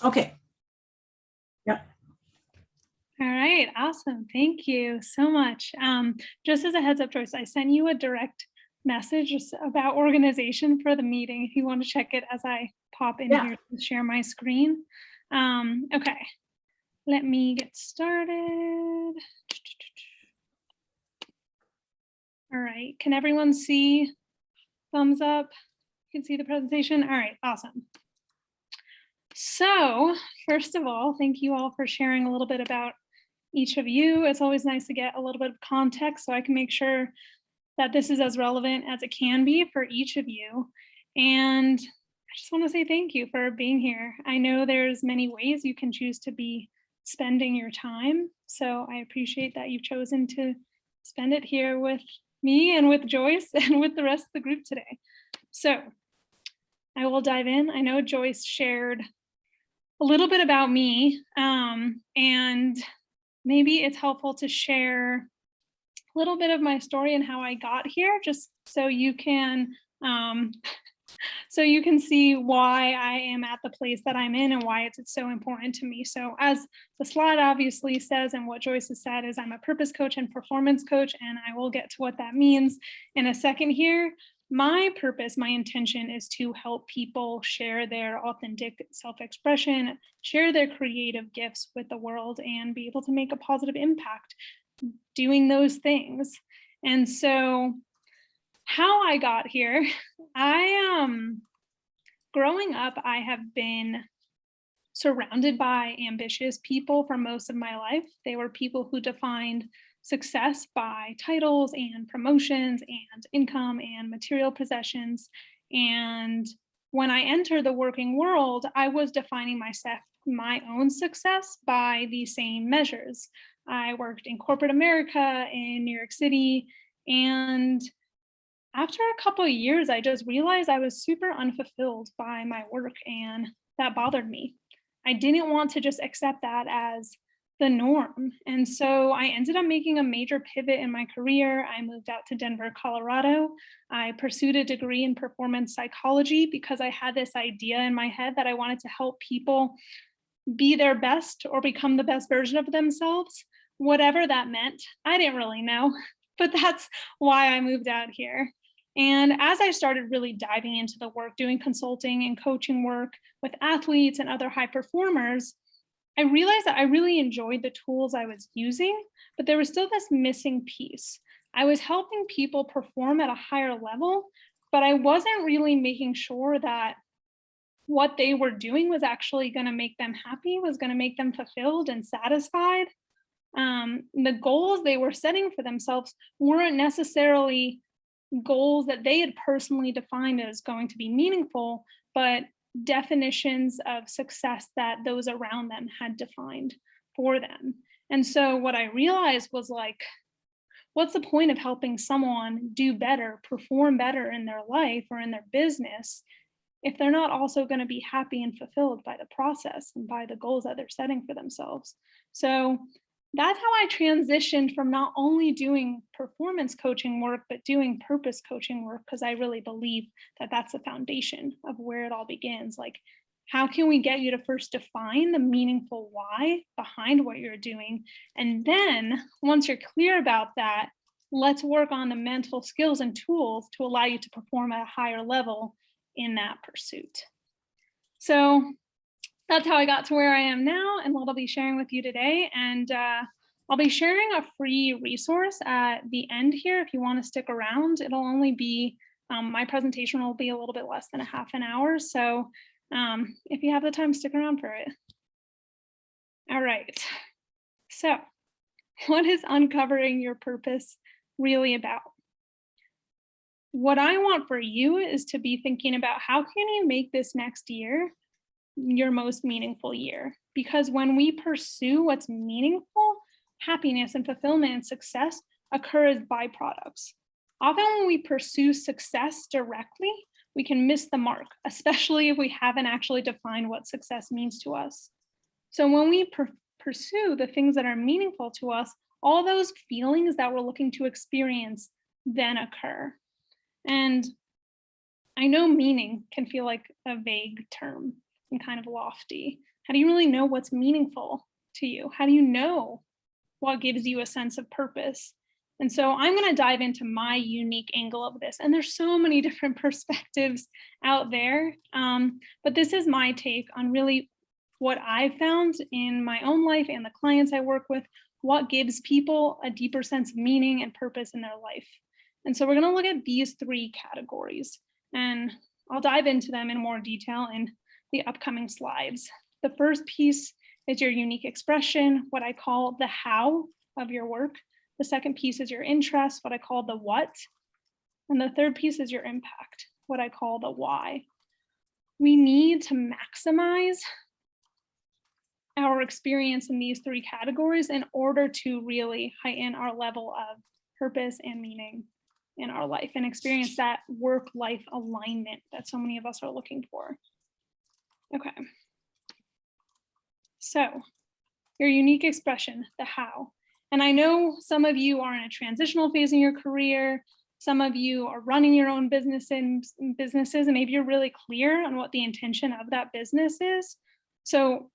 Okay. Yep. All right, awesome. Thank you so much. Just as a heads up, Joyce, I sent you a direct message just about organization for the meeting if you want to check it as I pop in Yeah. here to share my screen. Okay, let me get started. All right, can everyone see? Thumbs up. You can see the presentation. All right, awesome. So, first of all, thank you all for sharing a little bit about each of you. It's always nice to get a little bit of context so I can make sure that this is as relevant as it can be for each of you. And I just want to say thank you for being here. I know there's many ways you can choose to be spending your time. So I appreciate that you've chosen to spend it here with me and with Joyce and with the rest of the group today. So I will dive in. I know Joyce shared a little bit about me, and maybe it's helpful to share a little bit of my story and how I got here, just so you can see why I am at the place that I'm in and why it's so important to me. So as the slide obviously says, and what Joyce has said, is I'm a purpose coach and performance coach, and I will get to what that means in a second here. My purpose, my intention is to help people share their authentic self-expression, share their creative gifts with the world, and be able to make a positive impact doing those things. And so how I got here, growing up, I have been surrounded by ambitious people for most of my life. They were people who defined success by titles and promotions and income and material possessions. And when I entered the working world, I was defining my own success by the same measures. I worked in corporate America in New York City, and after a couple of years, I just realized I was super unfulfilled by my work, and that bothered me. I didn't want to just accept that as the norm. And so I ended up making a major pivot in my career. I moved out to Denver, Colorado. I pursued a degree in performance psychology because I had this idea in my head that I wanted to help people be their best or become the best version of themselves, whatever that meant. I didn't really know, but that's why I moved out here. And as I started really diving into the work, doing consulting and coaching work with athletes and other high performers, I realized that I really enjoyed the tools I was using, but there was still this missing piece. I was helping people perform at a higher level, but I wasn't really making sure that what they were doing was actually going to make them happy, was going to make them fulfilled and satisfied. The goals they were setting for themselves weren't necessarily goals that they had personally defined as going to be meaningful, but definitions of success that those around them had defined for them. And so what I realized was like, what's the point of helping someone do better, perform better in their life or in their business if they're not also going to be happy and fulfilled by the process and by the goals that they're setting for themselves? So that's how I transitioned from not only doing performance coaching work, but doing purpose coaching work, because I really believe that that's the foundation of where it all begins. Like, how can we get you to first define the meaningful why behind what you're doing? And then once you're clear about that, let's work on the mental skills and tools to allow you to perform at a higher level in that pursuit. So that's how I got to where I am now and what I'll be sharing with you today. And I'll be sharing a free resource at the end here if you want to stick around. It'll only be, my presentation will be a little bit less than a half an hour. So if you have the time, stick around for it. All right. So what is uncovering your purpose really about? What I want for you is to be thinking about how can you make this next year your most meaningful year? Because when we pursue what's meaningful, happiness and fulfillment and success occur as byproducts. Often when we pursue success directly, we can miss the mark, especially if we haven't actually defined what success means to us. So when we pursue the things that are meaningful to us, all those feelings that we're looking to experience then occur. And I know meaning can feel like a vague term and kind of lofty, How do you really know what's meaningful to you? How do you know what gives you a sense of purpose? And so I'm going to dive into my unique angle of this. And there's so many different perspectives out there. But this is my take on really what I've found in my own life and the clients I work with, what gives people a deeper sense of meaning and purpose in their life. And so we're going to look at these three categories, and I'll dive into them in more detail in the upcoming slides. The first piece is your unique expression, what I call the how of your work. The second piece is your interest, what I call the what. And the third piece is your impact, what I call the why. We need to maximize our experience in these three categories in order to really heighten our level of purpose and meaning in our life and experience that work-life alignment that so many of us are looking for. Okay. So your unique expression, the how. And I know some of you are in a transitional phase in your career. Some of you are running your own businesses, and maybe you're really clear on what the intention of that business is. So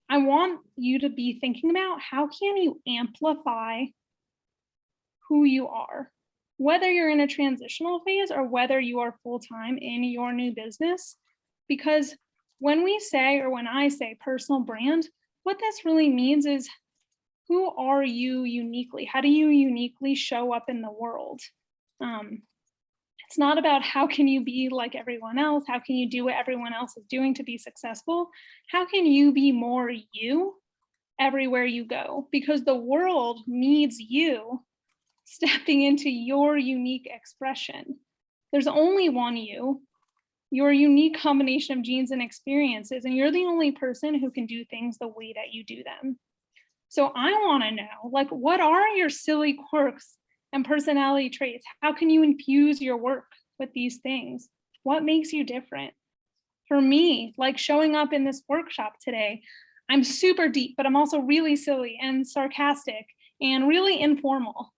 I want you to be thinking about how can you amplify who you are, whether you're in a transitional phase or whether you are full-time in your new business. Because when we say, or when I say personal brand, what this really means is, who are you uniquely? How do you uniquely show up in the world? It's not about how can you be like everyone else? How can you do what everyone else is doing to be successful? How can you be more you everywhere you go? Because the world needs you stepping into your unique expression. There's only one you, your unique combination of genes and experiences, and you're the only person who can do things the way that you do them. So I want to know, like, what are your silly quirks and personality traits? How can you infuse your work with these things? What makes you different? For me, like showing up in this workshop today, I'm super deep, but I'm also really silly and sarcastic and really informal.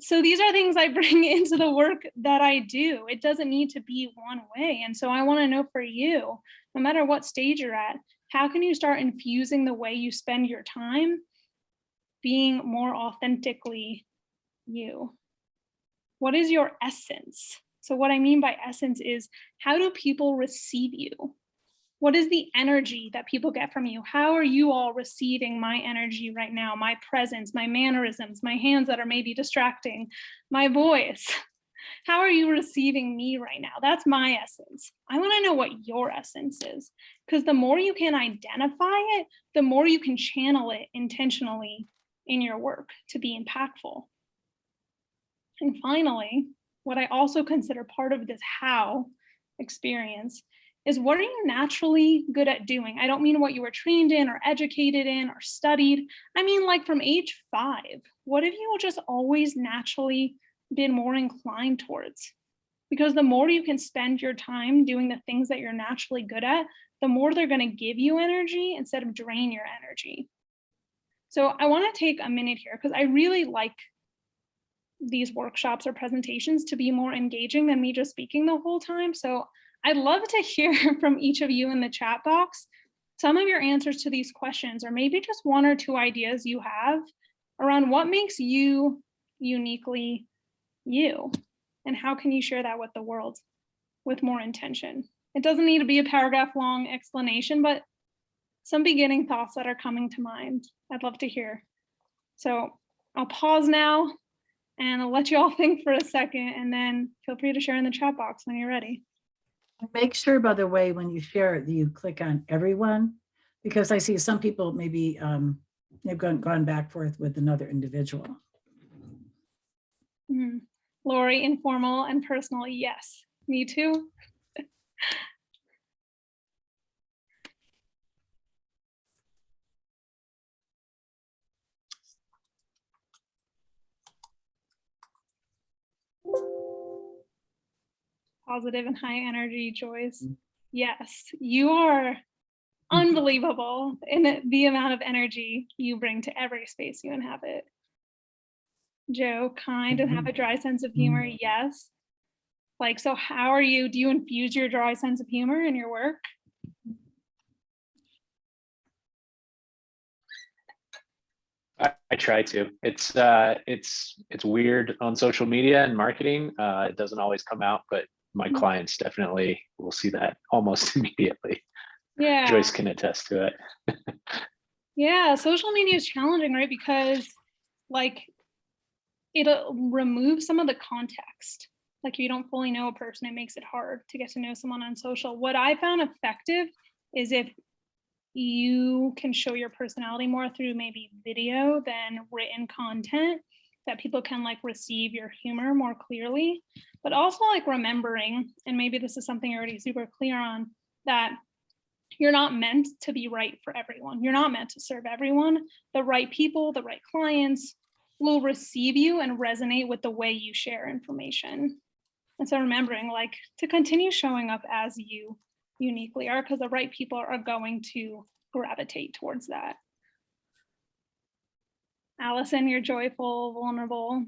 So these are things I bring into the work that I do. It doesn't need to be one way. And so I want to know for you, no matter what stage you're at, how can you start infusing the way you spend your time being more authentically you? What is your essence? So what I mean by essence is, how do people receive you? What is the energy that people get from you? How are you all receiving my energy right now? My presence, my mannerisms, my hands that are maybe distracting, my voice. How are you receiving me right now? That's my essence. I want to know what your essence is, because the more you can identify it, the more you can channel it intentionally in your work to be impactful. And finally, what I also consider part of this how experience is, what are you naturally good at doing? I don't mean what you were trained in or educated in or studied. I mean, like from age 5, what have you just always naturally been more inclined towards? Because the more you can spend your time doing the things that you're naturally good at, the more they're going to give you energy instead of drain your energy. So I want to take a minute here, because I really like these workshops or presentations to be more engaging than me just speaking the whole time. So I'd love to hear from each of you in the chat box some of your answers to these questions, or maybe just one or two ideas you have around what makes you uniquely you, and how can you share that with the world with more intention. It doesn't need to be a paragraph long explanation, but some beginning thoughts that are coming to mind, I'd love to hear. So I'll pause now and I'll let you all think for a second, and then feel free to share in the chat box when you're ready. Make sure, by the way, when you share it, that you click on everyone, because I see some people maybe they've gone back and forth with another individual. Lori, informal and personal, yes, me too. Positive and high energy, Joyce. Yes, you are unbelievable in the amount of energy you bring to every space you inhabit. Joe, kind and have a dry sense of humor, yes. Like, so how are you, do you infuse your dry sense of humor in your work? try to. It's weird on social media and marketing. It doesn't always come out, but my clients definitely will see that almost immediately. Yeah. Joyce can attest to it. Yeah, social media is challenging, right? Because like it'll remove some of the context. Like if you don't fully know a person, it makes it hard to get to know someone on social. What I found effective is if you can show your personality more through maybe video than written content, that people can like receive your humor more clearly, but also like remembering, and maybe this is something you're already super clear on, that you're not meant to be right for everyone. You're not meant to serve everyone. The right people, the right clients will receive you and resonate with the way you share information. And so remembering like to continue showing up as you uniquely are, because the right people are going to gravitate towards that. Allison, you're joyful, vulnerable,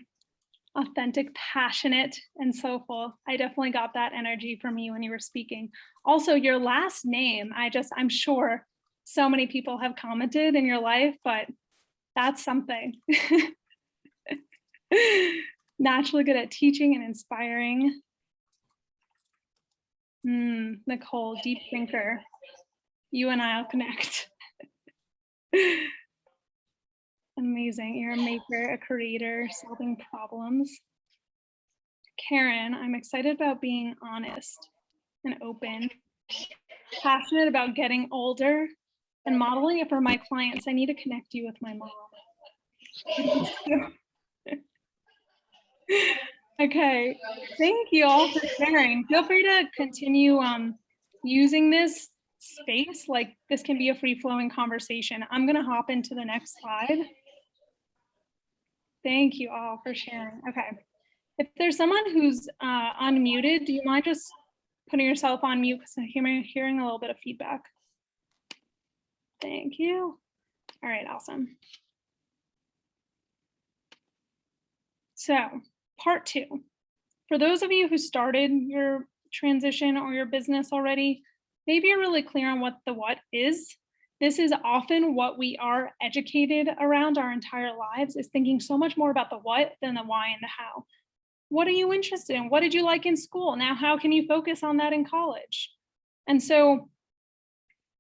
authentic, passionate, and soulful. I definitely got that energy from you when you were speaking. Also, your last name, I'm sure so many people have commented in your life, but that's something. Naturally good at teaching and inspiring. Nicole, deep thinker. You and I'll connect. Amazing. You're a maker, a creator, solving problems. Karen, I'm excited about being honest and open, passionate about getting older and modeling it for my clients. I need to connect you with my mom. Okay, thank you all for sharing. Feel free to continue using this space. Like this can be a free-flowing conversation. I'm gonna hop into the next slide. Thank you all for sharing. Okay, if there's someone who's unmuted, do you mind just putting yourself on mute because I'm hearing a little bit of feedback? Thank you. All right, awesome. So part 2, for those of you who started your transition or your business already, maybe you're really clear on what the what is. This is often what we are educated around our entire lives, is thinking so much more about the what than the why and the how. What are you interested in? What did you like in school? Now, how can you focus on that in college? And so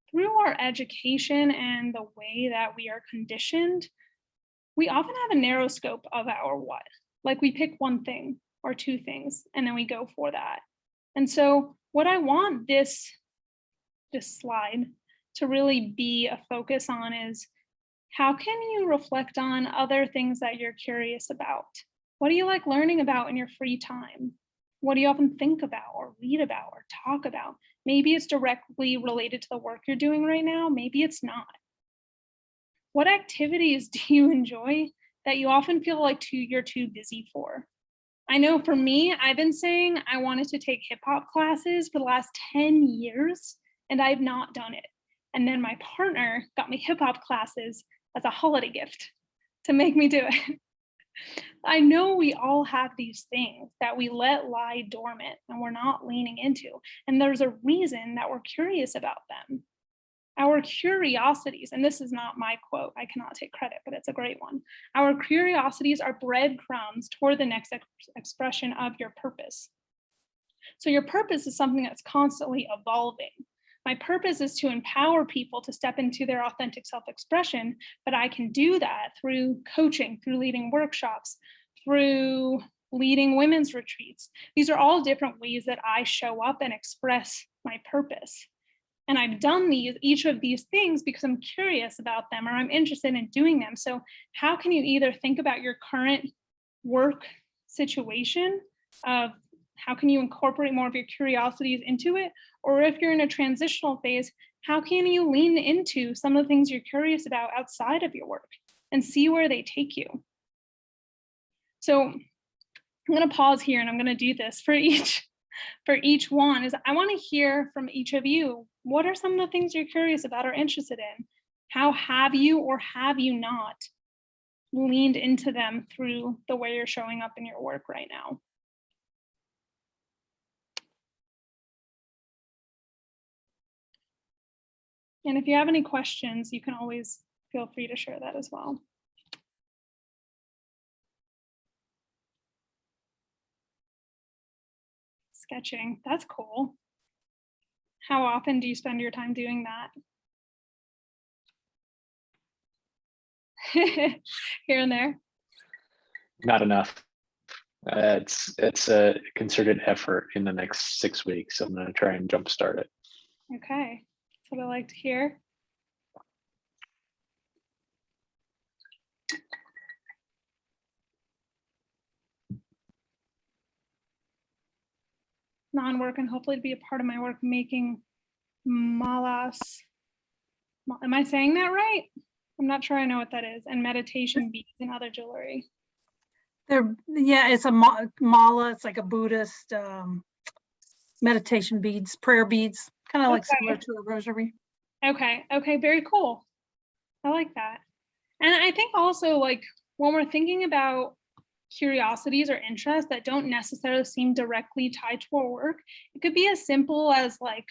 through our education and the way that we are conditioned, we often have a narrow scope of our what. Like we pick one thing or two things, and then we go for that. And so what I want this slide to really be a focus on is, how can you reflect on other things that you're curious about? What do you like learning about in your free time? What do you often think about or read about or talk about? Maybe it's directly related to the work you're doing right now. Maybe it's not. What activities do you enjoy that you often feel like you're too busy for? I know for me, I've been saying I wanted to take hip hop classes for the last 10 years, and I've not done it. And then my partner got me hip hop classes as a holiday gift to make me do it. I know we all have these things that we let lie dormant and we're not leaning into. And there's a reason that we're curious about them. Our curiosities, and this is not my quote, I cannot take credit, but it's a great one. Our curiosities are breadcrumbs toward the next expression of your purpose. So your purpose is something that's constantly evolving. My purpose is to empower people to step into their authentic self-expression, but I can do that through coaching, through leading workshops, through leading women's retreats. These are all different ways that I show up and express my purpose. And I've done each of these things because I'm curious about them or I'm interested in doing them. So how can you either think about your current work situation of how can you incorporate more of your curiosities into it? Or if you're in a transitional phase, how can you lean into some of the things you're curious about outside of your work and see where they take you? So I'm going to pause here and I'm going to do this for each one. Is I want to hear from each of you, what are some of the things you're curious about or interested in? How have you or have you not leaned into them through the way you're showing up in your work right now? And if you have any questions, you can always feel free to share that as well. sketching. That's cool. How often do you spend your time doing that? Here and there? Not enough. It's a concerted effort in the next 6 weeks. So I'm going to try and jumpstart it. Okay, that's what I like to hear. Non-work and hopefully to be a part of my work making malas. Am I saying that right? I'm not sure I know what that is. And meditation beads and other jewelry. It's a mala. It's like a Buddhist meditation beads, prayer beads, kind of like similar to a rosary. Okay, very cool. I like that. And I think also, like, when we're thinking about curiosities or interests that don't necessarily seem directly tied to our work, it could be as simple as, like,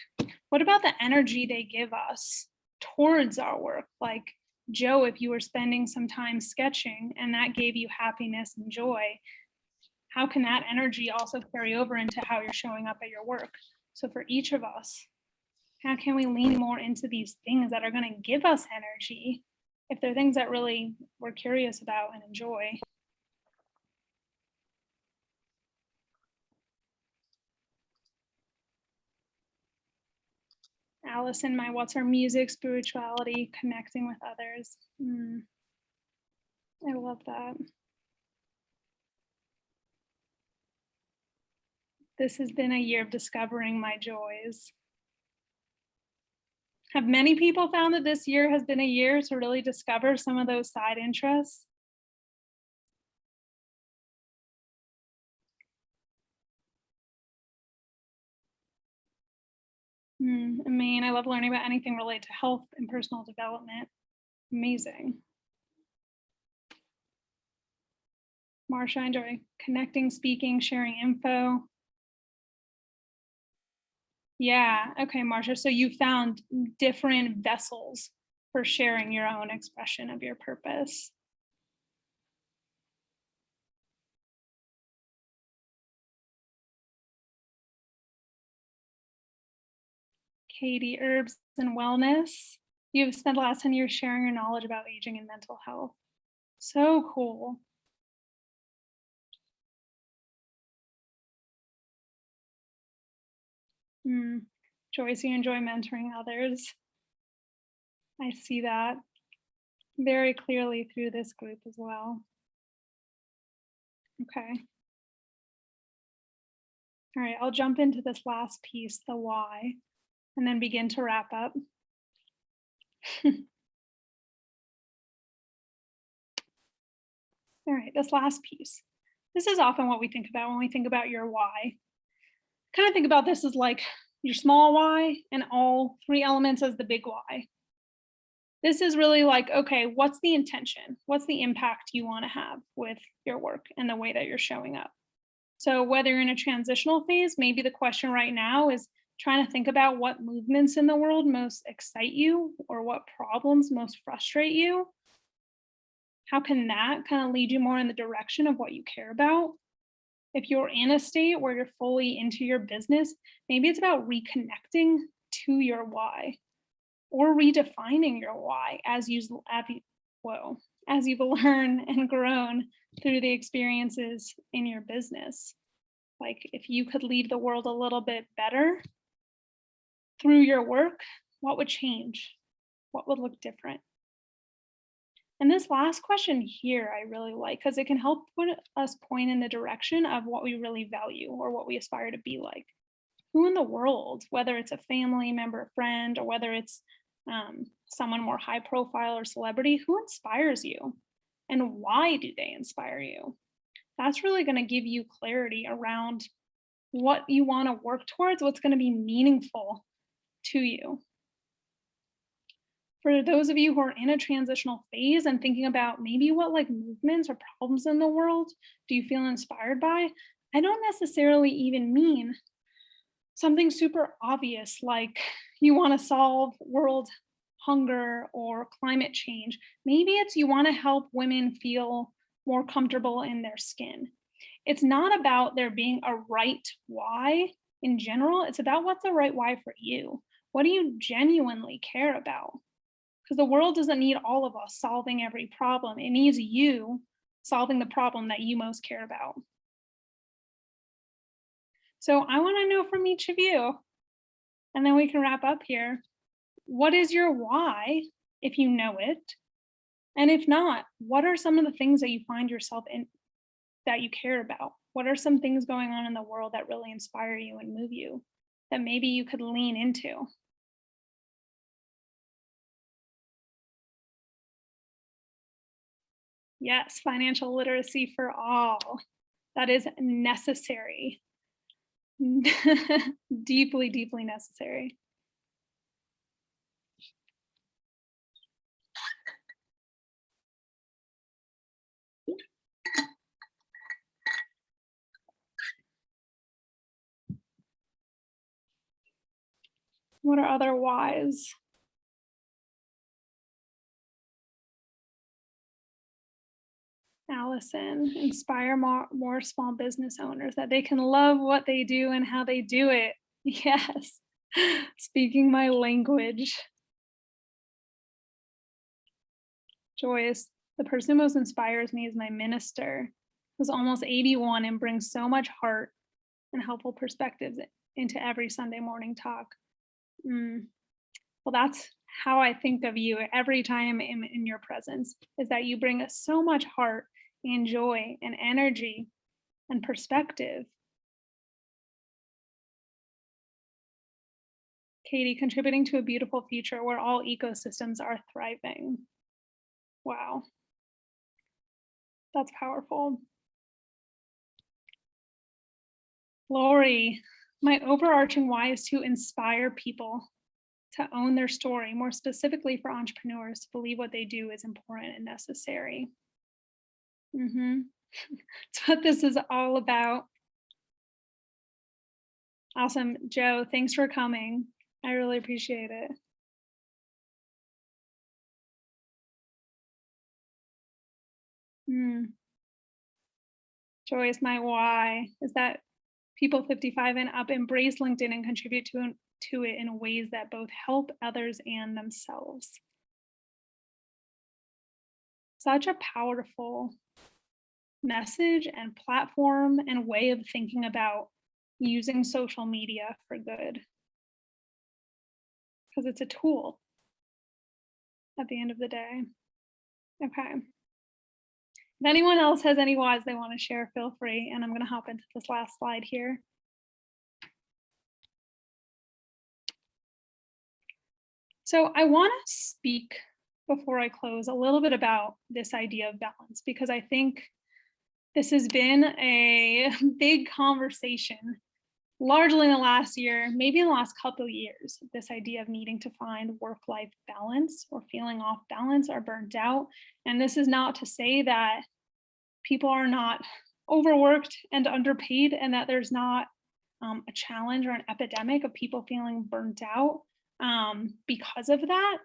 what about the energy they give us towards our work? Like, Joe, if you were spending some time sketching and that gave you happiness and joy, how can that energy also carry over into how you're showing up at your work? So for each of us, how can we lean more into these things that are going to give us energy if they're things that really we're curious about and enjoy? Allison, my what's our music, spirituality, connecting with others. I love that. This has been a year of discovering my joys. Have many people found that this year has been a year to really discover some of those side interests? I mean, I love learning about anything related to health and personal development. Amazing. Marsha, I enjoy connecting, speaking, sharing info. Yeah, okay, Marsha. So you found different vessels for sharing your own expression of your purpose. Katie, herbs and wellness. You've spent the last 10 years sharing your knowledge about aging and mental health. So cool. Joyce, you enjoy mentoring others. I see that very clearly through this group as well. Okay. All right, I'll jump into this last piece, the why, and then begin to wrap up. All right, this last piece. This is often what we think about when we think about your why. Kind of think about this as like your small why and all three elements as the big why. This is really like, okay, what's the intention? What's the impact you want to have with your work and the way that you're showing up? So whether you're in a transitional phase, maybe the question right now is trying to think about what movements in the world most excite you or what problems most frustrate you. How can that kind of lead you more in the direction of what you care about? If you're in a state where you're fully into your business, maybe it's about reconnecting to your why or redefining your why as you've learned and grown through the experiences in your business. Like if you could leave the world a little bit better through your work, what would change? What would look different? And this last question here, I really like because it can help put us point in the direction of what we really value or what we aspire to be like. Who in the world, whether it's a family member, friend, or whether it's someone more high profile or celebrity, who inspires you and why do they inspire you? That's really going to give you clarity around what you want to work towards, what's going to be meaningful to you. For those of you who are in a transitional phase and thinking about maybe what like movements or problems in the world do you feel inspired by, I don't necessarily even mean something super obvious like you want to solve world hunger or climate change. Maybe it's you want to help women feel more comfortable in their skin. It's not about there being a right why. in general, it's about what's the right why for you. What do you genuinely care about? Because the world doesn't need all of us solving every problem. It needs you solving the problem that you most care about. So I want to know from each of you, and then we can wrap up here. What is your why, if you know it? And if not, what are some of the things that you find yourself in that you care about? What are some things going on in the world that really inspire you and move you that maybe you could lean into? Yes, financial literacy for all. That is necessary. Deeply, deeply necessary. What are other whys? Allison, inspire more small business owners that they can love what they do and how they do it. Yes, speaking my language. Joyce, the person who most inspires me is my minister, who's almost 81 and brings so much heart and helpful perspectives into every Sunday morning talk. Well, that's how I think of you every time I'm in your presence, is that you bring us so much heart and joy and energy and perspective. Katie, contributing to a beautiful future where all ecosystems are thriving. Wow. That's powerful. Lori, my overarching why is to inspire people to own their story, more specifically for entrepreneurs to believe what they do is important and necessary. That's what this is all about. Awesome. Joe, thanks for coming. I really appreciate it. Joyce, my why is that people 55 and up embrace LinkedIn and contribute to it in ways that both help others and themselves. Such a powerful message and platform and way of thinking about using social media for good. Because it's a tool at the end of the day. Okay. If anyone else has any whys they want to share, feel free. And I'm going to hop into this last slide here. So I want to speak before I close a little bit about this idea of balance, because I think this has been a big conversation, largely in the last year, maybe in the last couple of years, this idea of needing to find work-life balance or feeling off balance or burnt out. And this is not to say that people are not overworked and underpaid and that there's not a challenge or an epidemic of people feeling burnt out because of that.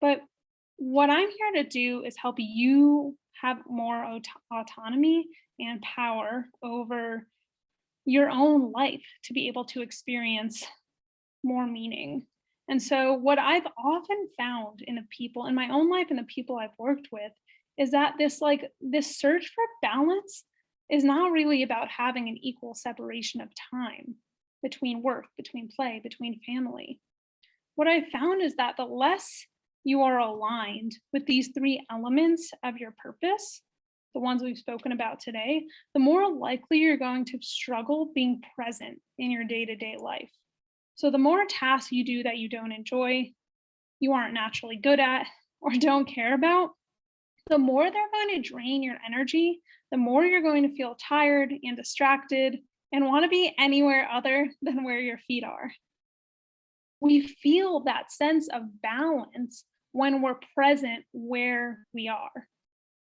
But what I'm here to do is help you have more autonomy and power over your own life to be able to experience more meaning. And so what I've often found in the people in my own life and the people I've worked with is that this search for balance is not really about having an equal separation of time between work, between play, between family. What I found is that the less you are aligned with these three elements of your purpose, the ones we've spoken about today, the more likely you're going to struggle being present in your day-to-day life. So the more tasks you do that you don't enjoy, you aren't naturally good at, or don't care about, the more they're going to drain your energy, the more you're going to feel tired and distracted and want to be anywhere other than where your feet are. We feel that sense of balance when we're present where we are.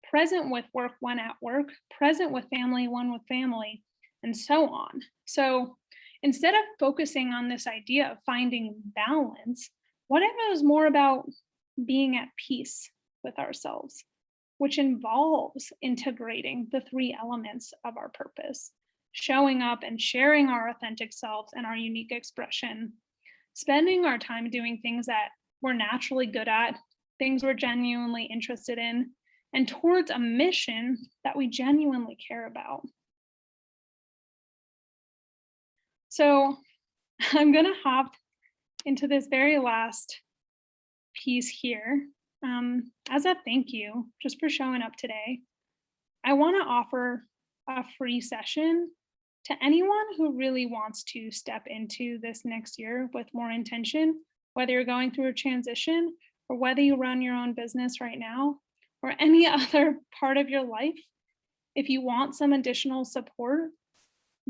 Present with work when at work, present with family when with family, and so on. So instead of focusing on this idea of finding balance, what if it was more about being at peace with ourselves, which involves integrating the three elements of our purpose, showing up and sharing our authentic selves and our unique expression, spending our time doing things that we're naturally good at, things we're genuinely interested in, and towards a mission that we genuinely care about. So I'm going to hop into this very last piece here. As a thank you just for showing up today, I want to offer a free session to anyone who really wants to step into this next year with more intention, whether you're going through a transition or whether you run your own business right now or any other part of your life. If you want some additional support,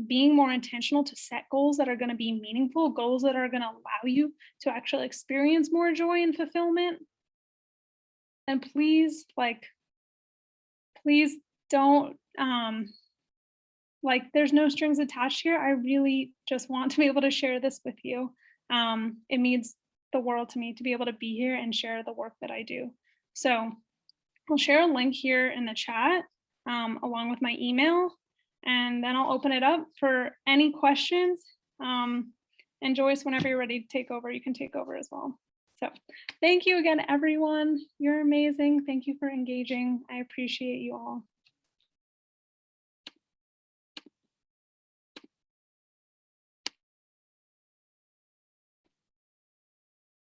being more intentional to set goals that are going to be meaningful, goals that are going to allow you to actually experience more joy and fulfillment, and please don't, there's no strings attached here. I really just want to be able to share this with you. It means the world to me to be able to be here and share the work that I do. So I'll share a link here in the chat along with my email, and then I'll open it up for any questions. And Joyce, whenever you're ready to take over, you can take over as well. So thank you again, everyone. You're amazing. Thank you for engaging. I appreciate you all.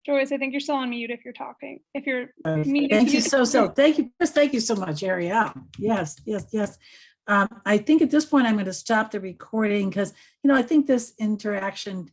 Joyce, I think you're still on mute if you're talking. If you're muted. Thank you thank you. Just thank you so much, Ariel. Yes. I think at this point I'm going to stop the recording because, I think this interaction